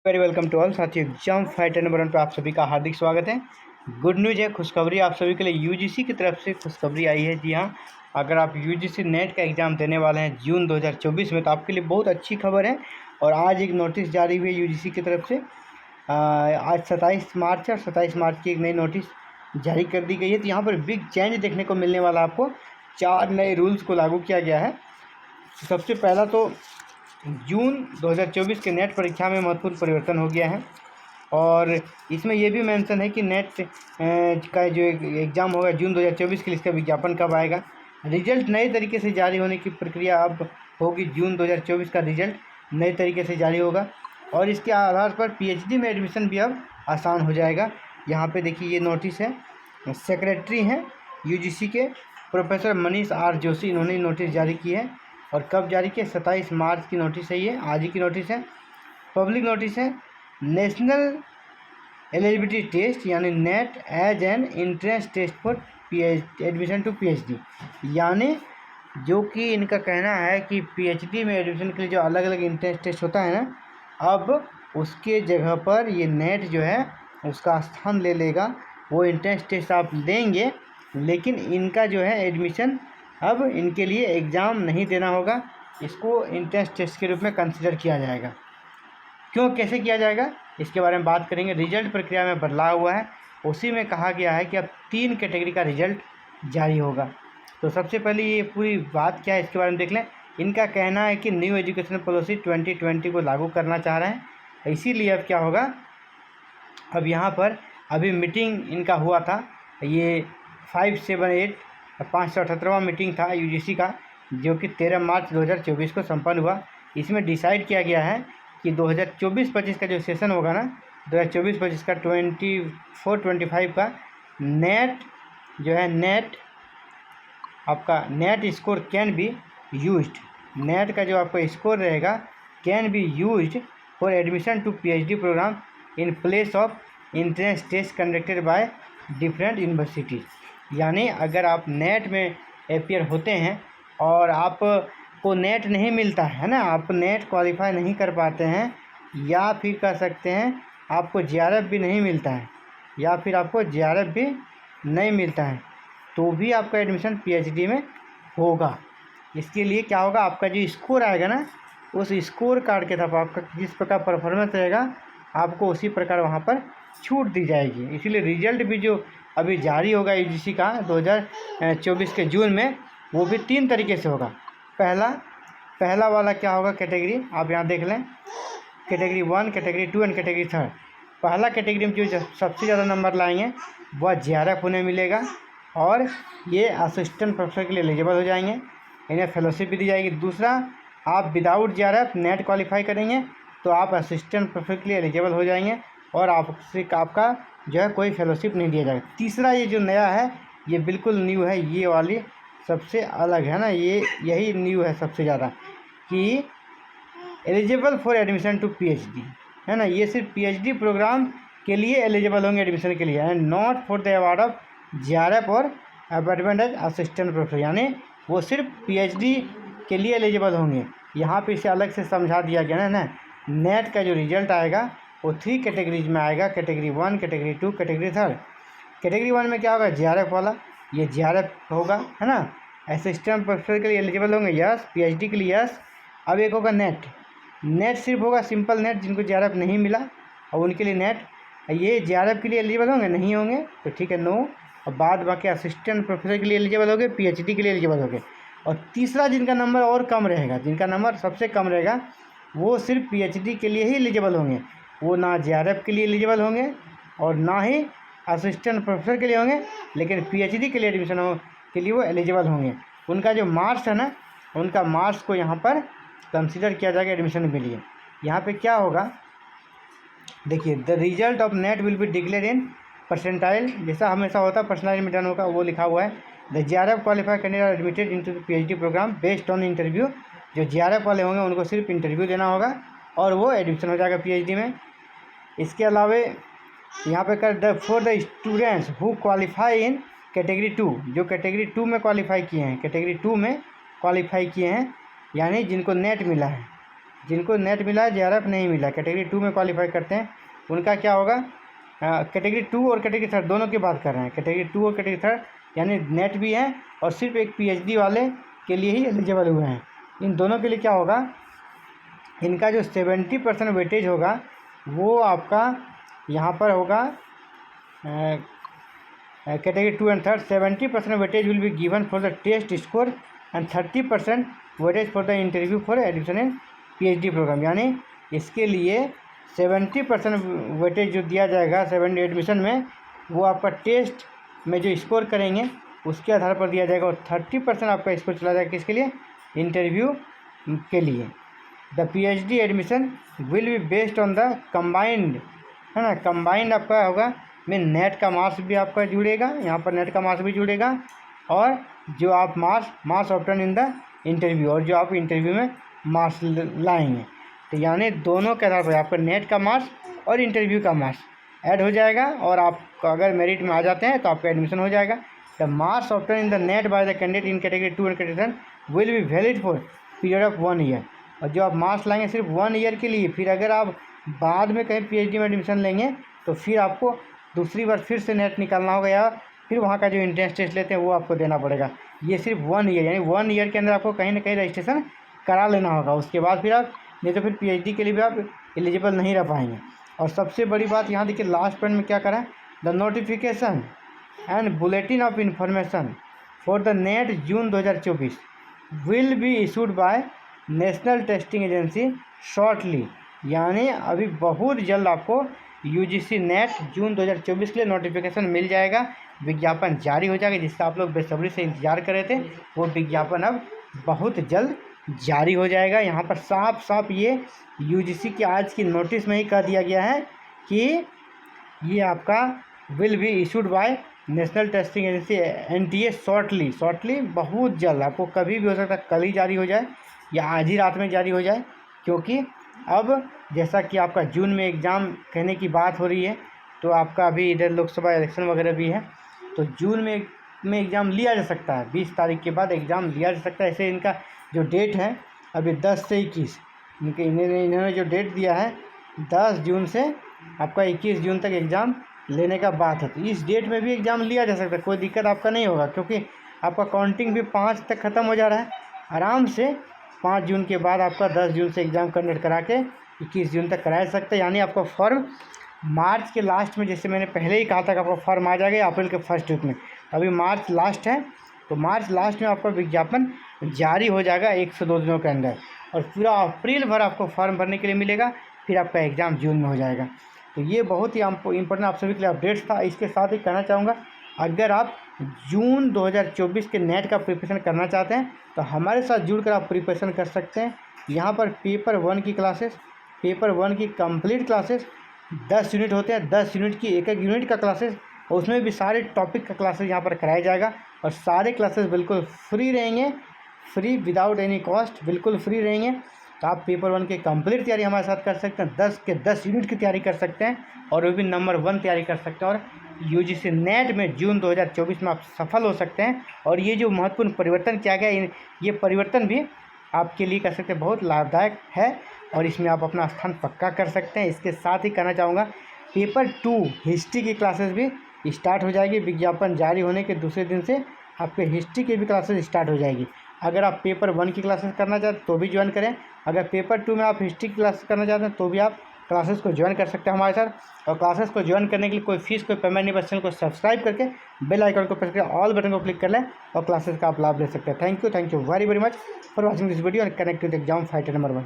Very welcome to all साथियों। Exam fighter number 1 पर आप सभी का हार्दिक स्वागत है। गुड न्यूज़ है, खुशखबरी आप सभी के लिए। यूजीसी की तरफ से खुशखबरी आई है। जी हाँ, अगर आप यूजीसी नेट का एग्ज़ाम देने वाले हैं जून 2024 में तो आपके लिए बहुत अच्छी खबर है। और आज एक नोटिस जारी हुई है यूजीसी की तरफ से। आज 27 मार्च है और 27 मार्च की एक नई नोटिस जारी कर दी गई है। तो यहाँ पर बिग चेंज देखने को मिलने वाला आपको 4 नए रूल्स को लागू किया गया है। सबसे पहला तो जून 2024 के नेट परीक्षा में महत्वपूर्ण परिवर्तन हो गया है। और इसमें यह भी मेंशन है कि नेट का जो एग्ज़ाम होगा जून 2024 के लिए, इसका विज्ञापन कब आएगा। रिजल्ट नए तरीके से जारी होने की प्रक्रिया अब होगी। जून 2024 का रिजल्ट नए तरीके से जारी होगा और इसके आधार पर पीएचडी में एडमिशन भी अब आसान हो जाएगा। यहाँ पे देखिए ये नोटिस है, सेक्रेटरी हैं यूजीसी के प्रोफेसर मनीष आर जोशी, इन्होंने नोटिस जारी की है। और कब जारी की? 27 मार्च की नोटिस है, ये आज ही की नोटिस है। पब्लिक नोटिस है। नेशनल एलिजिबिलिटी टेस्ट यानी NET as an entrance test for admission to PhD, यानी जो कि इनका कहना है कि पीएचडी में एडमिशन के लिए जो अलग अलग इंट्रेंस टेस्ट होता है ना, अब उसके जगह पर ये नेट जो है उसका स्थान ले लेगा। वो इंट्रेंस टेस्ट आप देंगे लेकिन इनका जो है एडमिशन अब इनके लिए एग्ज़ाम नहीं देना होगा, इसको इंट्रेंस टेस्ट के रूप में कंसिडर किया जाएगा। क्यों, कैसे किया जाएगा, इसके बारे में बात करेंगे। रिजल्ट प्रक्रिया में बदलाव हुआ है, उसी में कहा गया है कि अब 3 कैटेगरी का रिजल्ट जारी होगा। तो सबसे पहले ये पूरी बात क्या है इसके बारे में देख लें। इनका कहना है कि न्यू एजुकेशन पॉलिसी 2020 को लागू करना चाह रहे हैं, इसीलिए अब क्या होगा, अब यहाँ पर अभी मीटिंग इनका हुआ था, ये 578वां मीटिंग था यूजीसी का, जो कि 13 मार्च 2024 को संपन्न हुआ। इसमें डिसाइड किया गया है कि 2024-25 का जो सेशन होगा ना, 2024-25 का 24-25 का नेट जो है, नेट आपका NET score can be used, NET का जो आपका स्कोर रहेगा can be used for admission to PhD programme in place of entrance test conducted by different universities. यानी अगर आप नेट में अपियर होते हैं और आपको नेट नहीं मिलता है ना, आप नेट क्वालिफाई नहीं कर पाते हैं, या फिर कह सकते हैं आपको जेआरएफ भी नहीं मिलता है, या फिर आपको जेआरएफ भी नहीं मिलता है, तो भी आपका एडमिशन पीएचडी में होगा। इसके लिए क्या होगा, आपका जो स्कोर आएगा ना, उस स्कोर कार्ड के साथ आपका जिस प्रकार परफॉर्मेंस रहेगा आपको उसी प्रकार वहाँ पर छूट दी जाएगी। इसीलिए रिजल्ट भी जो अभी जारी होगा यूजीसी का 2024 के जून में, वो भी 3 तरीके से होगा। पहला वाला क्या होगा कैटेगरी, आप यहाँ देख लें, कैटेगरी 1, कैटेगरी 2 एंड कैटेगरी 3। पहला कैटेगरी में जो सबसे ज़्यादा नंबर लाएंगे वह जेआरएफ उन्हें मिलेगा और ये असिस्टेंट प्रोफेसर के लिए एलिजिबल हो जाएंगे, इन्हें फेलोशिप भी दी जाएगी। दूसरा, आप विदाउट जेआरएफ नेट क्वालिफाई करेंगे तो आप असिस्टेंट प्रोफेसर के लिए एलिजिबल हो जाएंगे और आपका जो है कोई फेलोशिप नहीं दिया जाएगा। तीसरा, ये जो नया है ये बिल्कुल न्यू है, ये वाली सबसे अलग है ना, ये यही न्यू है सबसे ज़्यादा, कि eligible for admission to PhD, है ना, ये सिर्फ पीएचडी प्रोग्राम के लिए एलिजिबल होंगे एडमिशन के लिए, and not for the award of JRF और अपॉइंटमेंट एज असिस्टेंट प्रोफेसर, यानी वो सिर्फ पीएचडी के लिए एलिजिबल होंगे। यहाँ पे इसे अलग से समझा दिया गया ना, नेट का जो रिजल्ट आएगा वो 3 कैटेगरीज में आएगा, कैटेगरी 1, कैटेगरी 2, कैटेगरी 3। कैटेगरी 1 में क्या होगा, जेआरएफ वाला, ये जेआरएफ होगा, है ना। असिस्टेंट प्रोफेसर के लिए एलिजिबल होंगे, यस। पीएचडी के लिए यस। अब एक होगा नेट सिर्फ होगा सिंपल नेट, जिनको जेआरएफ नहीं मिला और उनके लिए नेट, ये जेआरएफ के लिए एलिजिबल होंगे, नहीं होंगे तो ठीक है, नो। और बाद बाकी असिस्टेंट प्रोफेसर के लिए एलिजिबल होंगे, पीएचडी के लिए एलिजिबल होंगे। और तीसरा, जिनका नंबर और कम रहेगा, जिनका नंबर सबसे कम रहेगा, वो सिर्फ पीएचडी के लिए ही एलिजिबल होंगे, वो ना जेआरएफ के लिए एलिजिबल होंगे और ना ही असिस्टेंट प्रोफेसर के लिए होंगे, लेकिन पीएचडी के लिए एडमिशन के लिए वो एलिजिबल होंगे। उनका जो मार्क्स है ना, उनका मार्क्स को यहाँ पर कंसिडर किया जाएगा एडमिशन के लिए। यहाँ पे क्या होगा, देखिए, the result of net will be declare in percentile, जैसा हमेशा होता है परसेंटाइल में डन होगा, वो लिखा हुआ है। The JRF qualify candidate admitted into the PhD programme based on interview, जो जेआरएफ वाले होंगे उनको सिर्फ इंटरव्यू देना होगा और वो एडमिशन हो जाएगा पीएचडी में। इसके अलावा यहाँ पे कर for the students who qualify in category 2, जो कैटेगरी 2 में क्वालिफाई किए हैं, कैटेगरी 2 में क्वालिफाई किए हैं, यानी जिनको नेट मिला है, जिनको नेट मिला है, JRF नहीं मिला, कैटेगरी 2 में क्वालिफाई करते हैं, उनका क्या होगा, कैटेगरी 2 और कैटेगरी 3 दोनों की बात कर रहे हैं। कैटेगरी 2 और कैटेगरी 3 यानी नेट भी है और सिर्फ एक PhD वाले के लिए ही एलिजिबल हुए हैं। इन दोनों के लिए क्या होगा, इनका जो 70% वेटेज होगा वो आपका यहाँ पर होगा category 2 and 3 70% weightage will be given for the test score and 30% weightage for the interview for admission in PhD programme. यानी इसके लिए 70% वेटेज जो दिया जाएगा 70 एडमिशन में, वो आपका टेस्ट में जो स्कोर करेंगे उसके आधार पर दिया जाएगा, और 30% आपका स्कोर चला जाएगा किसके लिए, इंटरव्यू के लिए। The PhD admission will be based on the combined, है ना, कम्बाइंड आपका होगा में नेट का मार्क्स भी आपका जुड़ेगा, यहाँ पर नेट का मार्क्स भी जुड़ेगा, और जो आप marks obtain in the interview, और जो आप इंटरव्यू में मार्क्स लाएंगे। तो यानी दोनों के आधार पर आपका नेट का मार्क्स और इंटरव्यू का मार्क्स ऐड हो जाएगा, और आप अगर मेरिट में आ जाते हैं तो आपका एडमिशन हो जाएगा। The marks obtain in the net by the candidate in category 2 and category 3 will be valid for period of 1 year. और जो आप मार्क्स लाएंगे सिर्फ 1 ईयर के लिए, फिर अगर आप बाद में कहीं PhD में एडमिशन लेंगे तो फिर आपको दूसरी बार फिर से नेट निकालना होगा, या फिर वहाँ का जो एंट्रेंस टेस्ट लेते हैं वो आपको देना पड़ेगा। ये सिर्फ 1 ईयर, यानी 1 ईयर के अंदर आपको कहीं ना कहीं रजिस्ट्रेशन करा लेना होगा, उसके बाद फिर आप, नहीं तो फिर PhD के लिए भी आप एलिजिबल नहीं रह पाएंगे। और सबसे बड़ी बात यहाँ देखिए लास्ट पॉइंट में क्या करा है, the notification and bulletin of information for the net June 2024 will be issued by national testing agency shortly. यानी अभी बहुत जल्द आपको UGC नेट जून 2024 के लिए नोटिफिकेशन मिल जाएगा, विज्ञापन जारी हो जाएगा, जिसका आप लोग बेसब्री से इंतजार कर रहे थे, वो विज्ञापन अब बहुत जल्द जारी हो जाएगा। यहाँ पर साफ साफ ये UGC की आज की नोटिस में ही कह दिया गया है कि ये आपका will be issued by national testing agency NTA shortly बहुत जल्द, आपको कभी भी हो सकता है कल ही जारी हो जाए या आज ही रात में जारी हो जाए, क्योंकि अब जैसा कि आपका जून में एग्ज़ाम कहने की बात हो रही है, तो आपका अभी इधर लोकसभा इलेक्शन वगैरह भी है, तो जून में एग्ज़ाम लिया जा सकता है, 20 तारीख के बाद एग्ज़ाम लिया जा सकता है। ऐसे इनका जो डेट है अभी 10 से 21, इन्होंने जो डेट दिया है 10 जून से आपका 21 जून तक एग्ज़ाम लेने का बात है। तो इस डेट में भी एग्ज़ाम लिया जा सकता है, कोई दिक्कत आपका नहीं होगा, क्योंकि आपका काउंटिंग भी 5 तक ख़त्म हो जा रहा है। आराम से 5 जून के बाद आपका 10 जून से एग्ज़ाम कंडक्ट करा के 21 जून तक कराया सकते हैं। यानी आपका फॉर्म मार्च के लास्ट में, जैसे मैंने पहले ही कहा था कि आपका फॉर्म आ जाएगा अप्रैल के फर्स्ट वीक में, अभी मार्च लास्ट है, तो मार्च लास्ट में आपका विज्ञापन जारी हो जाएगा 1 से 2 दिनों के अंदर, और पूरा अप्रैल भर आपको फॉर्म भरने के लिए मिलेगा, फिर आपका एग्ज़ाम जून में हो जाएगा। तो ये बहुत ही इंपॉर्टेंट आप सभी के लिए अपडेट्स था। इसके साथ ही कहना चाहूँगा, अगर आप जून 2024 के नेट का प्रिपरेशन करना चाहते हैं तो हमारे साथ जुड़कर आप प्रिपरेशन कर सकते हैं। यहाँ पर पेपर 1 की क्लासेस, पेपर 1 की कंप्लीट क्लासेस 10 यूनिट होते हैं, 10 यूनिट की एक यूनिट का क्लासेस, और उसमें भी सारे टॉपिक का क्लासेस यहाँ पर कराया जाएगा, और सारे क्लासेस बिल्कुल फ्री रहेंगे, फ्री विदाउट एनी कॉस्ट, बिल्कुल फ्री रहेंगे। तो आप पेपर 1 की कंप्लीट तैयारी हमारे साथ कर सकते हैं, 10 के 10 यूनिट की तैयारी कर सकते हैं, और वो भी नंबर 1 तैयारी कर सकते हैं, और UGC नेट में जून 2024 में आप सफल हो सकते हैं। और ये जो महत्वपूर्ण परिवर्तन किया गया, ये परिवर्तन भी आपके लिए कह सकते हैं बहुत लाभदायक है, और इसमें आप अपना स्थान पक्का कर सकते हैं। इसके साथ ही कहना चाहूँगा, पेपर 2 हिस्ट्री की क्लासेस भी स्टार्ट हो जाएगी, विज्ञापन जारी होने के दूसरे दिन से आपके हिस्ट्री की भी क्लासेस स्टार्ट हो जाएगी। अगर आप पेपर 1 की क्लासेस करना चाहते हैं तो भी ज्वाइन करें, अगर पेपर 2 में आप हिस्ट्री की क्लासेस करना चाहते हैं तो भी आप क्लासेस को ज्वाइन कर सकते हैं हमारे साथ। और क्लासेस को ज्वाइन करने के लिए कोई फीस, कोई पेमेंट नहीं, बस चैनल को सब्सक्राइब करके बेल आइकन को प्रेस करके ऑल बटन को क्लिक कर लें और क्लासेस का आप लाभ ले सकते हैं। Thank you very very much for watching this video and connect with exam fighter number 1।